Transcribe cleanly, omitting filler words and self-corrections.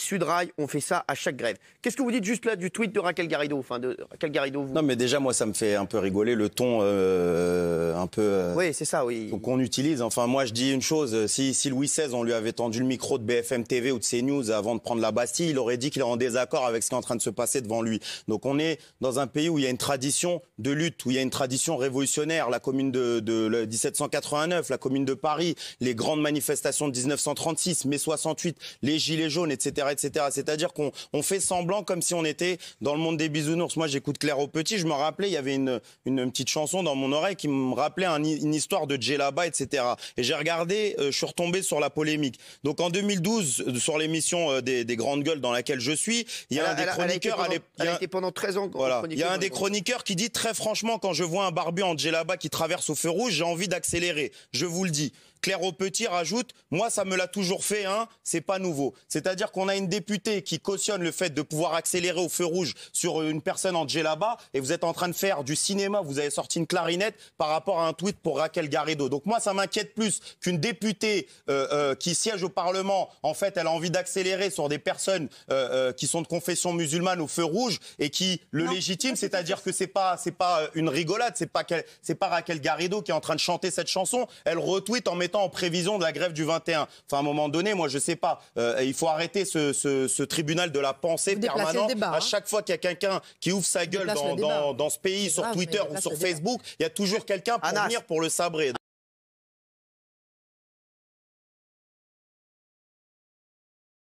Sudrail ont fait ça à chaque grève. Qu'est-ce que vous dites juste là du tweet de Raquel Garrido, Non, mais déjà, moi, ça me fait un peu rigoler le ton un peu... oui, c'est ça, oui. Qu'on utilise. Enfin, moi, je dis une chose. Si Louis XVI, on lui avait tendu le micro de BFM TV ou de CNews avant de prendre la Bastille, il aurait dit qu'il est en désaccord avec ce qui est en train de se passer devant lui. Donc, on est dans un pays où il y a une tradition de lutte, où il y a une tradition révolutionnaire. La commune de 1789, la commune de Paris, les grandes manifestations de 1936, mai 68, les gilets jaunes, etc., etc. C'est-à-dire qu'on fait semblant comme si on était dans le monde des bisounours. Moi, j'écoute Claire au Petit. Je me rappelais, il y avait une petite chanson dans mon oreille qui me rappelait une histoire de Djellaba, etc. Et j'ai regardé, je suis retombé sur la polémique. Donc en 2012, sur l'émission des grandes gueules dans laquelle je suis, il y a un des chroniqueurs... Elle a été pendant 13 ans. Voilà. Il y a un des chroniqueurs qui dit très franchement, quand je vois un barbu en djellaba qui traverse au feu rouge, j'ai envie d'accélérer. Je vous le dis. Claire au Petit rajoute, moi ça me l'a toujours fait, hein, c'est pas nouveau. C'est-à-dire qu'on a une députée qui cautionne le fait de pouvoir accélérer au feu rouge sur une personne en djellaba et vous êtes en train de faire du cinéma, vous avez sorti une clarinette par rapport à un tweet pour Raquel Garrido. Donc moi ça m'inquiète plus qu'une députée qui siège au Parlement, en fait elle a envie d'accélérer sur des personnes qui sont de confession musulmane au feu rouge et qui le légitime, c'est-à-dire que c'est pas une rigolade, c'est pas Raquel Garrido qui est en train de chanter cette chanson, elle retweet en mettant en prévision de la grève du 21. Enfin, à un moment donné, moi, je sais pas. Il faut arrêter ce tribunal de la pensée permanent. À chaque fois qu'il y a quelqu'un qui ouvre sa gueule dans ce pays, sur Twitter ou sur Facebook, il y a toujours quelqu'un pour venir pour le sabrer.